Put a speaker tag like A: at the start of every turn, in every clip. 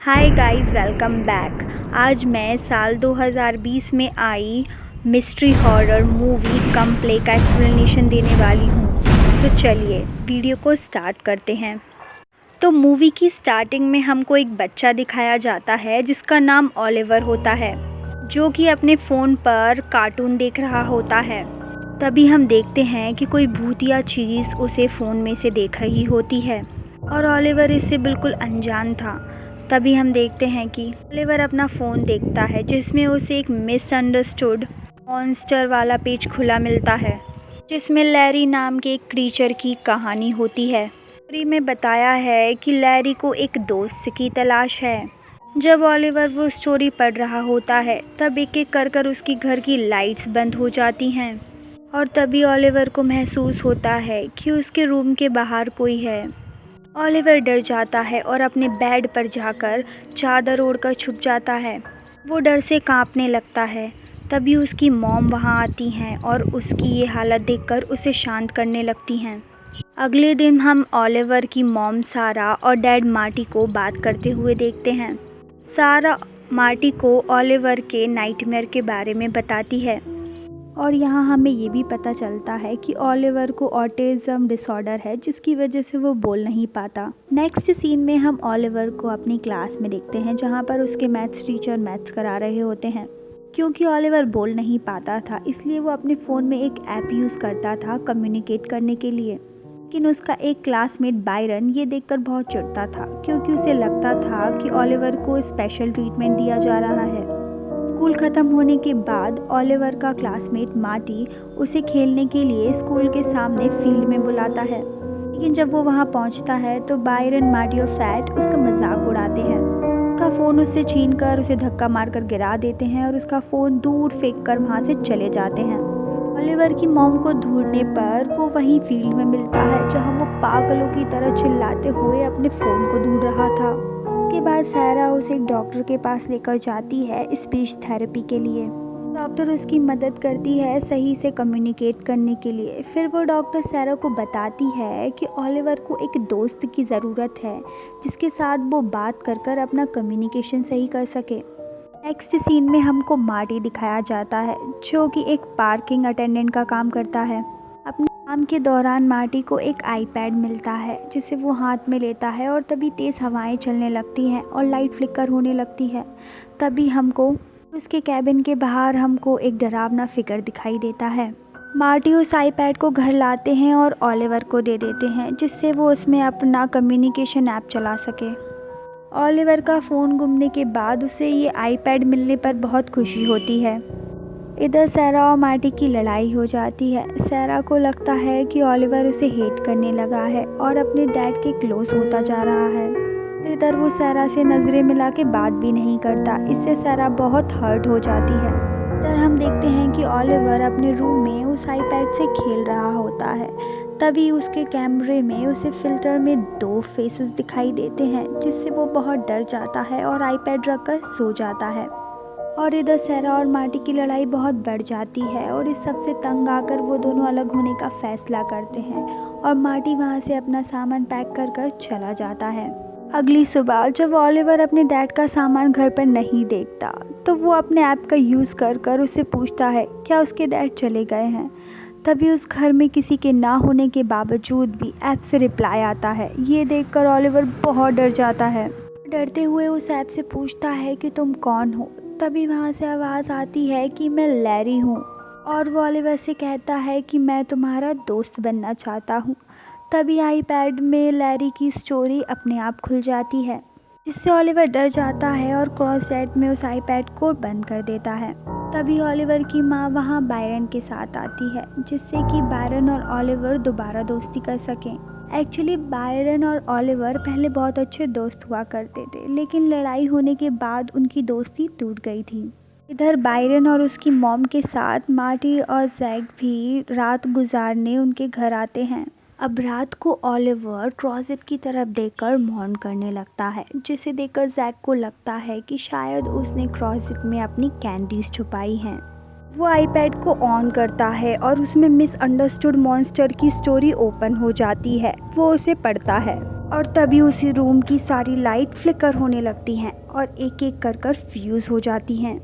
A: Hi guys, welcome back. आज मैं साल 2020 में आई मिस्ट्री हॉरर मूवी कम प्ले का एक्सप्लेनेशन देने वाली हूँ। तो चलिए वीडियो को स्टार्ट करते हैं। तो मूवी की स्टार्टिंग में हमको एक बच्चा दिखाया जाता है जिसका नाम ओलिवर होता है, जो कि अपने फ़ोन पर कार्टून देख रहा होता है। तभी हम देखते हैं कि कोई भूतिया चीज़ उसे फ़ोन में से देख रही होती है और ओलिवर इससे बिल्कुल अनजान था। तभी हम देखते हैं कि ओलिवर अपना फ़ोन देखता है जिसमें उसे एक मिसअंडरस्टूड मॉन्स्टर वाला पेज खुला मिलता है, जिसमें लैरी नाम के एक क्रीचर की कहानी होती है। स्टोरी में बताया है कि लैरी को एक दोस्त की तलाश है। जब ओलिवर वो स्टोरी पढ़ रहा होता है तब एक एक कर कर उसकी घर की लाइट्स बंद हो जाती हैं और तभी ओलिवर को महसूस होता है कि उसके रूम के बाहर कोई है। ओलिवर डर जाता है और अपने बेड पर जाकर चादर ओढ़कर छुप जाता है। वो डर से कांपने लगता है। तभी उसकी मॉम वहां आती हैं और उसकी ये हालत देखकर उसे शांत करने लगती हैं। अगले दिन हम ओलिवर की मॉम सारा और डैड मार्टी को बात करते हुए देखते हैं। सारा मार्टी को ओलिवर के नाइटमेयर के बारे में बताती है और यहाँ हमें ये भी पता चलता है कि ओलिवर को ऑटिज़म डिसऑर्डर है, जिसकी वजह से वो बोल नहीं पाता। नेक्स्ट सीन में हम ओलिवर को अपनी क्लास में देखते हैं जहाँ पर उसके मैथ्स टीचर मैथ्स करा रहे होते हैं। क्योंकि ओलिवर बोल नहीं पाता था इसलिए वो अपने फ़ोन में एक ऐप यूज़ करता था कम्युनिकेट करने के लिए। लेकिन उसका एक क्लासमेट बायरन ये देखकर बहुत चिढ़ता था, क्योंकि उसे लगता था कि ओलिवर को स्पेशल ट्रीटमेंट दिया जा रहा है। स्कूल ख़त्म होने के बाद ओलिवर का क्लासमेट मार्टी उसे खेलने के लिए स्कूल के सामने फील्ड में बुलाता है। लेकिन जब वो वहाँ पहुँचता है तो बायरन, मार्टी और फैट उसका मजाक उड़ाते हैं। उसका फ़ोन उससे छीनकर उसे धक्का मारकर गिरा देते हैं और उसका फ़ोन दूर फेंक कर वहाँ से चले जाते हैं। ओलिवर की मॉम को ढूंढने पर वो वहीं फील्ड में मिलता है जहाँ वो पागलों की तरह चिल्लाते हुए अपने फ़ोन को ढूंढ रहा था। के बाद सारा उसे एक डॉक्टर के पास लेकर जाती है स्पीच थेरेपी के लिए। डॉक्टर उसकी मदद करती है सही से कम्युनिकेट करने के लिए। फिर वो डॉक्टर सारा को बताती है कि ओलिवर को एक दोस्त की ज़रूरत है जिसके साथ वो बात कर कर अपना कम्युनिकेशन सही कर सके। नेक्स्ट सीन में हमको मार्टी दिखाया जाता है जो कि एक पार्किंग अटेंडेंट का काम करता है। अपने काम के दौरान मार्टी को एक आईपैड मिलता है जिसे वो हाथ में लेता है और तभी तेज़ हवाएं चलने लगती हैं और लाइट फ्लिकर होने लगती है। तभी हमको उसके कैबिन के बाहर हमको एक डरावना फिगर दिखाई देता है। मार्टी उस आईपैड को घर लाते हैं और ओलिवर को दे देते हैं जिससे वो उसमें अपना कम्युनिकेशन ऐप चला सके। ओलिवर का फ़ोन गुमने के बाद उसे ये आईपैड मिलने पर बहुत खुशी होती है। इधर सारा और मार्टी की लड़ाई हो जाती है। सारा को लगता है कि ओलिवर उसे हेट करने लगा है और अपने डैड के क्लोज होता जा रहा है। इधर वो सारा से नज़रें मिला के बात भी नहीं करता। इससे सारा बहुत हर्ट हो जाती है। इधर हम देखते हैं कि ओलिवर अपने रूम में उस आईपैड से खेल रहा होता है। तभी उसके कैमरे में उसे फ़िल्टर में 2 फेसेस दिखाई देते हैं जिससे वो बहुत डर जाता है और आईपैड रखकर सो जाता है। और इधर सारा और मार्टी की लड़ाई बहुत बढ़ जाती है और इस सब से तंग आकर वो दोनों अलग होने का फैसला करते हैं और मार्टी वहाँ से अपना सामान पैक कर कर चला जाता है। अगली सुबह जब ओलिवर अपने डैड का सामान घर पर नहीं देखता तो वो अपने ऐप का यूज़ कर कर उससे पूछता है क्या उसके डैड चले गए हैं। तभी उस घर में किसी के ना होने के बावजूद भी ऐप से रिप्लाई आता है। ये देखकर ओलिवर बहुत डर जाता है। डरते हुए उस ऐप से पूछता है कि तुम कौन हो। तभी वहाँ से आवाज़ आती है कि मैं लैरी हूँ और वो ओलिवर से कहता है कि मैं तुम्हारा दोस्त बनना चाहता हूँ। तभी आईपैड में लैरी की स्टोरी अपने आप खुल जाती है, जिससे ओलिवर डर जाता है और क्रॉस चैट में उस आईपैड को बंद कर देता है। तभी ओलिवर की माँ वहाँ बायरन के साथ आती है जिससे कि बायरन और ओलिवर दोबारा दोस्ती कर सकें। एक्चुअली बायरन और ओलिवर पहले बहुत अच्छे दोस्त हुआ करते थे, लेकिन लड़ाई होने के बाद उनकी दोस्ती टूट गई थी। इधर बायरन और उसकी मॉम के साथ मार्टी और जैक भी रात गुजारने उनके घर आते हैं। अब रात को ओलिवर क्लोजेट की तरफ देखकर मौन करने लगता है, जिसे देखकर जैक को लगता है कि शायद उसने क्लोजेट में अपनी कैंडीज छुपाई हैं। वो आईपैड को ऑन करता है और उसमें मिसअंडरस्टूड मॉन्स्टर की स्टोरी ओपन हो जाती है। वो उसे पढ़ता है। और तभी उसी रूम की सारी लाइट फ्लिकर होने लगती हैं और एक एक कर कर फ्यूज़ हो जाती हैं।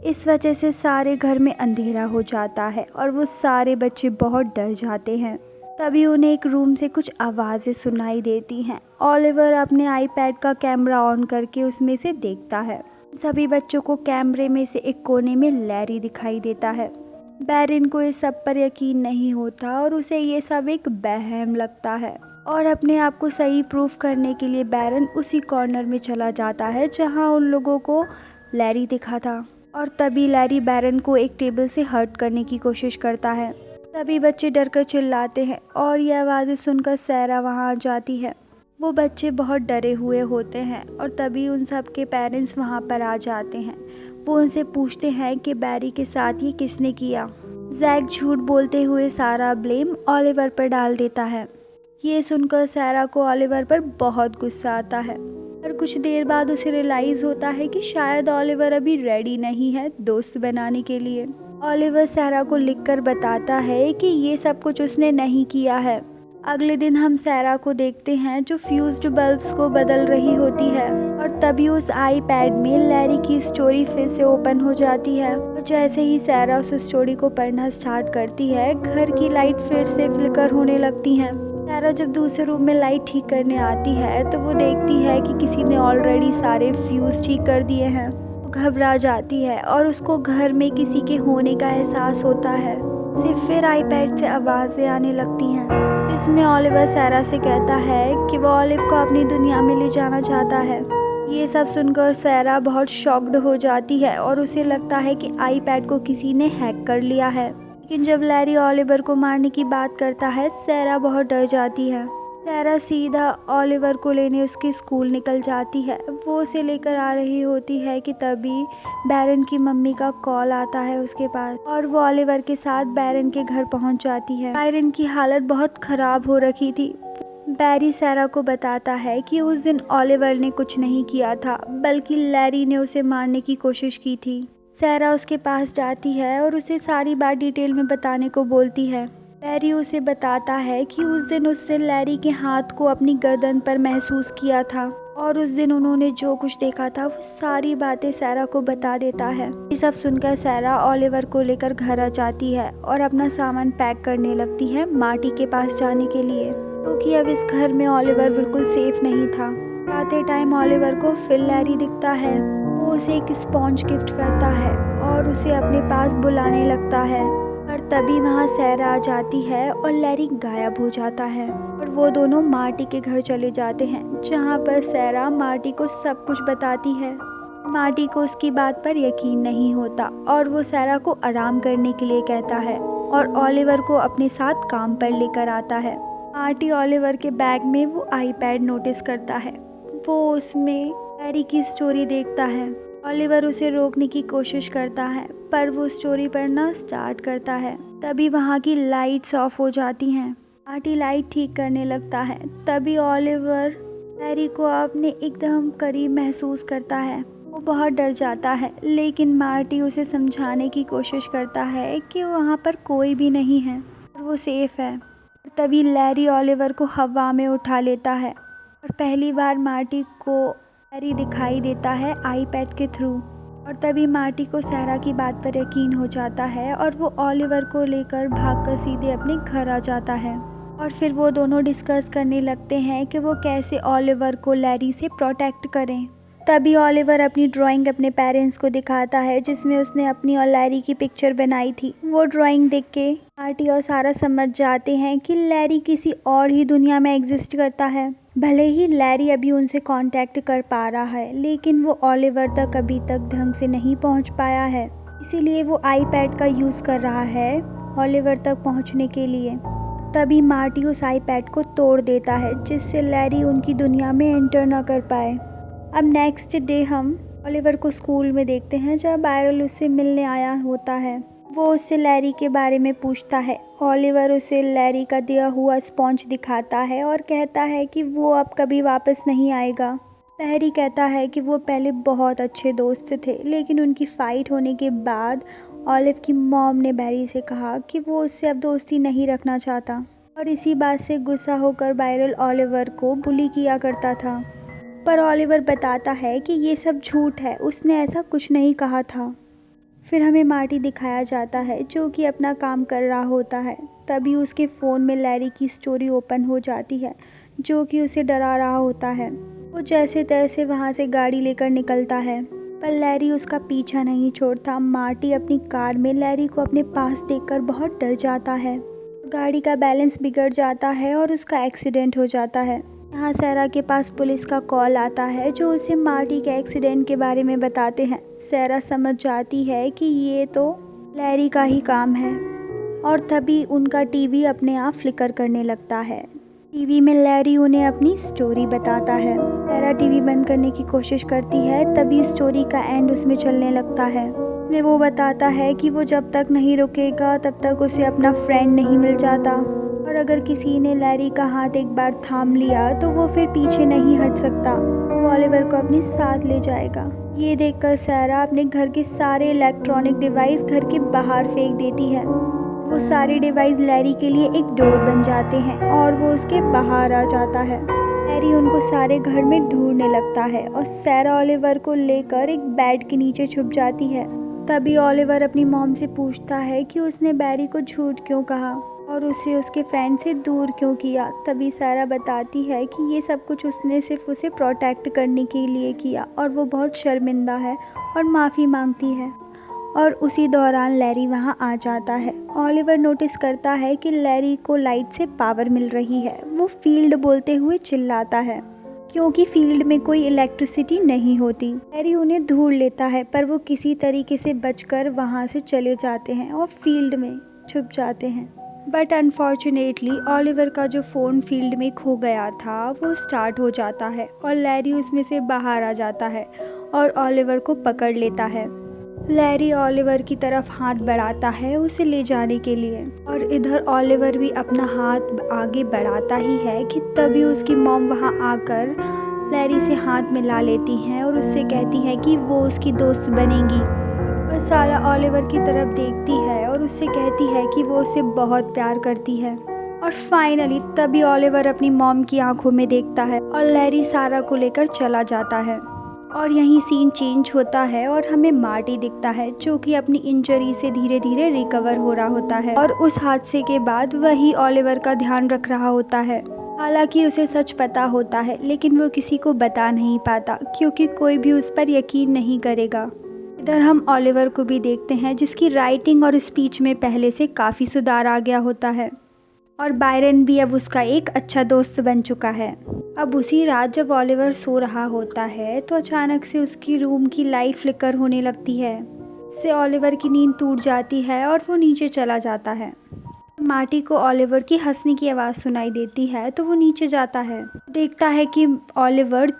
A: इस वजह से सारे घर में अंधेरा हो जाता है और वो सारे बच्चे बहुत डर जाते हैं। तभी उन्हें एक रूम से कुछ आवाज़ें सुनाई देती हैं। ओलिवर अपने आईपैड का कैमरा ऑन करके उसमें से देखता है। सभी बच्चों को कैमरे में से एक कोने में लैरी दिखाई देता है। बैरन को इस सब पर यकीन नहीं होता और उसे ये सब एक वहम लगता है और अपने आप को सही प्रूफ करने के लिए बैरन उसी कॉर्नर में चला जाता है जहां उन लोगों को लैरी दिखा था। और तभी लैरी बैरन को एक टेबल से हर्ट करने की कोशिश करता है। सभी बच्चे डरकर चिल्लाते हैं और ये आवाज़ें सुनकर सैरा वहां आ जाती है। वो बच्चे बहुत डरे हुए होते हैं और तभी उन सब के पेरेंट्स वहां पर आ जाते हैं। वो उनसे पूछते हैं कि बैरी के साथ ये किसने किया। जैक झूठ बोलते हुए सारा ब्लेम ओलिवर पर डाल देता है। ये सुनकर सैरा को ओलिवर पर बहुत गुस्सा आता है और कुछ देर बाद उसे रियलाइज़ होता है कि शायद ओलिवर अभी रेडी नहीं है दोस्त बनाने के लिए। ओलिवर सैरा को लिखकर बताता है कि ये सब कुछ उसने नहीं किया है। अगले दिन हम सैरा को देखते हैं जो फ्यूज्ड बल्ब्स को बदल रही होती है और तभी उस आईपैड में लैरी की स्टोरी फिर से ओपन हो जाती है। और जैसे ही सैरा उस स्टोरी को पढ़ना स्टार्ट करती है, घर की लाइट फिर से फ्लिकर होने लगती हैं। सैरा जब दूसरे रूम में लाइट ठीक करने आती है तो वो देखती है कि किसी ने ऑलरेडी सारे फ्यूज ठीक कर दिए हैं। वो घबरा जाती है और उसको घर में किसी के होने का एहसास होता है। उसे फिर आईपैड से आवाज़ें आने लगती हैं जिसमें ओलिवर सैरा से कहता है कि वो ओलिव को अपनी दुनिया में ले जाना चाहता है। ये सब सुनकर सैरा बहुत शॉक्ड हो जाती है और उसे लगता है कि आईपैड को किसी ने हैक कर लिया है। लेकिन जब लैरी ओलिवर को मारने की बात करता है, सैरा बहुत डर जाती है। सैरा सीधा ओलिवर को लेने उसके स्कूल निकल जाती है। वो उसे लेकर आ रही होती है कि तभी बैरन की मम्मी का कॉल आता है उसके पास और वो ओलिवर के साथ बैरन के घर पहुंच जाती है। बैरन की हालत बहुत ख़राब हो रखी थी। बैरी सैरा को बताता है कि उस दिन ओलिवर ने कुछ नहीं किया था बल्कि लैरी ने उसे मारने की कोशिश की थी। सैरा उसके पास जाती है और उसे सारी बात डिटेल में बताने को बोलती है। बैरी उसे बताता है कि उस दिन उसने लैरी के हाथ को अपनी गर्दन पर महसूस किया था और उस दिन उन्होंने जो कुछ देखा था वो सारी बातें सैरा को बता देता है। ये सब सुनकर सैरा ओलिवर को लेकर घर आ जाती है और अपना सामान पैक करने लगती है मार्टी के पास जाने के लिए, क्योंकि अब इस घर में ओलिवर बिल्कुल सेफ नहीं था। आते टाइम ओलिवर को फिर लैरी दिखता है। वो उसे एक स्पॉन्ज गिफ्ट करता है और उसे अपने पास बुलाने लगता है। और तभी वहाँ सैरा आ जाती है और लैरी गायब हो जाता है और वो दोनों मार्टी के घर चले जाते हैं जहाँ पर सैरा मार्टी को सब कुछ बताती है। मार्टी को उसकी बात पर यकीन नहीं होता और वो सैरा को आराम करने के लिए कहता है और ओलिवर को अपने साथ काम पर लेकर आता है। मार्टी ओलिवर के बैग में वो आईपैड नोटिस करता है। वो उसमें लैरी की स्टोरी देखता है। ओलिवर उसे रोकने की कोशिश करता है पर वो स्टोरी पढ़ना स्टार्ट करता है। तभी वहाँ की लाइट्स ऑफ हो जाती हैं। मार्टी लाइट ठीक करने लगता है। तभी ओलिवर लैरी को अपने एकदम करीब महसूस करता है। वो बहुत डर जाता है लेकिन मार्टी उसे समझाने की कोशिश करता है कि वहाँ पर कोई भी नहीं है और वो सेफ है। तभी लैरी ओलिवर को हवा में उठा लेता है और पहली बार मार्टी को लैरी दिखाई देता है आईपैड के थ्रू। और तभी मार्टी को सैरा की बात पर यकीन हो जाता है और वो ओलिवर को लेकर भागकर सीधे अपने घर आ जाता है। और फिर वो दोनों डिस्कस करने लगते हैं कि वो कैसे ओलिवर को लैरी से प्रोटेक्ट करें। तभी ओलिवर अपनी ड्राइंग अपने पेरेंट्स को दिखाता है जिसमें उसने अपनी और लैरी की पिक्चर बनाई थी। वो ड्राइंग देख के मार्टी और सारा समझ जाते हैं कि लैरी किसी और ही दुनिया में एग्जिस्ट करता है। भले ही लैरी अभी उनसे कांटेक्ट कर पा रहा है लेकिन वो ओलिवर तक अभी तक ढंग से नहीं पहुंच पाया है, इसीलिए वो आईपैड का यूज़ कर रहा है ओलिवर तक पहुंचने के लिए। तभी मार्टी उस आईपैड को तोड़ देता है जिससे लैरी उनकी दुनिया में एंटर ना कर पाए। अब नेक्स्ट डे हम ओलिवर को स्कूल में देखते हैं जब बायरल उससे मिलने आया होता है। वो उससे लैरी के बारे में पूछता है। ओलिवर उसे लैरी का दिया हुआ स्पॉन्ज दिखाता है और कहता है कि वो अब कभी वापस नहीं आएगा। लैरी कहता है कि वो पहले बहुत अच्छे दोस्त थे लेकिन उनकी फ़ाइट होने के बाद ओलिव की मॉम ने बैरी से कहा कि वो उससे अब दोस्ती नहीं रखना चाहता और इसी बात से गुस्सा होकर बायरल ओलिवर को बुली किया करता था। पर ओलिवर बताता है कि ये सब झूठ है, उसने ऐसा कुछ नहीं कहा था। फिर हमें मार्टी दिखाया जाता है जो कि अपना काम कर रहा होता है। तभी उसके फ़ोन में लैरी की स्टोरी ओपन हो जाती है जो कि उसे डरा रहा होता है। वो जैसे तैसे वहाँ से गाड़ी लेकर निकलता है, पर लैरी उसका पीछा नहीं छोड़ता। मार्टी अपनी कार में लैरी को अपने पास देखकर बहुत डर जाता है। गाड़ी का बैलेंस बिगड़ जाता है और उसका एक्सीडेंट हो जाता है। यहाँ सैरा के पास पुलिस का कॉल आता है जो उसे मार्टी के एक्सीडेंट के बारे में बताते हैं। सैरा समझ जाती है कि ये तो लैरी का ही काम है और तभी उनका टीवी अपने आप फ्लिकर करने लगता है। टीवी में लैरी उन्हें अपनी स्टोरी बताता है। सैरा टीवी बंद करने की कोशिश करती है, तभी स्टोरी का एंड उसमें चलने लगता है। उसमें वो बताता है कि वो जब तक नहीं रुकेगा तब तक उसे अपना फ्रेंड नहीं मिल जाता और अगर किसी ने लैरी का हाथ एक बार थाम लिया तो वो फिर पीछे नहीं हट सकता। वो ओलिवर को अपने साथ ले जाएगा। ये देखकर सैरा अपने घर के सारे इलेक्ट्रॉनिक डिवाइस घर के बाहर फेंक देती है। वो सारे डिवाइस लैरी के लिए एक डोर बन जाते हैं और वो उसके बाहर आ जाता है। लैरी उनको सारे घर में ढूंढने लगता है और सैरा ओलिवर को लेकर एक बेड के नीचे छुप जाती है। तभी ओलिवर अपनी मॉम से पूछता है कि उसने बैरी को झूठ क्यों कहा और उसे उसके फ्रेंड से दूर क्यों किया। तभी सैरा बताती है कि ये सब कुछ उसने सिर्फ उसे प्रोटेक्ट करने के लिए किया और वो बहुत शर्मिंदा है और माफ़ी मांगती है। और उसी दौरान लैरी वहाँ आ जाता है। ओलिवर नोटिस करता है कि लैरी को लाइट से पावर मिल रही है। वो फील्ड बोलते हुए चिल्लाता है क्योंकि फील्ड में कोई इलेक्ट्रिसिटी नहीं होती। लैरी उन्हें ढूंढ लेता है पर वो किसी तरीके से बचकर वहाँ से चले जाते हैं और फील्ड में छुप जाते हैं। बट अनफॉर्चुनेटली ओलिवर का जो फ़ोन फील्ड में खो गया था वो स्टार्ट हो जाता है और लैरी उसमें से बाहर आ जाता है और ओलिवर को पकड़ लेता है। लैरी ओलिवर की तरफ हाथ बढ़ाता है उसे ले जाने के लिए और इधर ओलिवर भी अपना हाथ आगे बढ़ाता ही है कि तभी उसकी मॉम वहाँ आकर लैरी से हाथ मिला लेती हैं और उससे कहती है कि वो उसकी दोस्त बनेंगी। और सारा ओलिवर की तरफ देखती है और उससे कहती है कि वो उसे बहुत प्यार करती है। और फाइनली तभी ओलिवर अपनी मॉम की आंखों में देखता है और लैरी सारा को लेकर चला जाता है। और यहीं सीन चेंज होता है और हमें मार्टी दिखता है जो कि अपनी इंजरी से धीरे धीरे रिकवर हो रहा होता है और उस हादसे के बाद वही ओलिवर का ध्यान रख रहा होता है। हालांकि उसे सच पता होता है लेकिन वो किसी को बता नहीं पाता क्योंकि कोई भी उस पर यकीन नहीं करेगा। इधर हम ओलिवर को भी देखते हैं जिसकी राइटिंग और स्पीच में पहले से काफ़ी सुधार आ गया होता है और बायरन भी अब उसका एक अच्छा दोस्त बन चुका है। अब उसी रात जब ओलिवर सो रहा होता है तो अचानक से उसकी रूम की लाइट फ्लिकर होने लगती है। इससे ओलिवर की नींद टूट जाती है और वो नीचे चला जाता है। मार्टी को ओलिवर की हंसने की आवाज़ सुनाई देती है तो वो नीचे जाता है। देखता है कि ओलिवर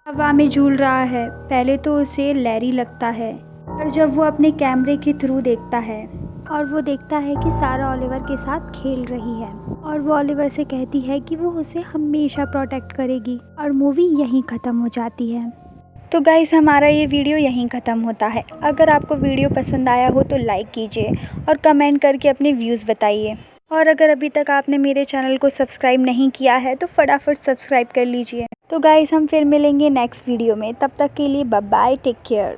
A: हवा में झूल रहा है। पहले तो उसे लैरी लगता है और जब वो अपने कैमरे के थ्रू देखता है और वो देखता है कि सारा ओलिवर के साथ खेल रही है और वो ओलिवर से कहती है कि वो उसे हमेशा प्रोटेक्ट करेगी और मूवी यहीं ख़त्म हो जाती है। तो गाइस हमारा ये वीडियो यहीं ख़त्म होता है। अगर आपको वीडियो पसंद आया हो तो लाइक कीजिए और कमेंट करके अपने व्यूज़ बताइए। और अगर अभी तक आपने मेरे चैनल को सब्सक्राइब नहीं किया है तो फटाफट सब्सक्राइब कर लीजिए। तो गाइस हम फिर मिलेंगे नेक्स्ट वीडियो में, तब तक के लिए बाय बाय, टेक केयर।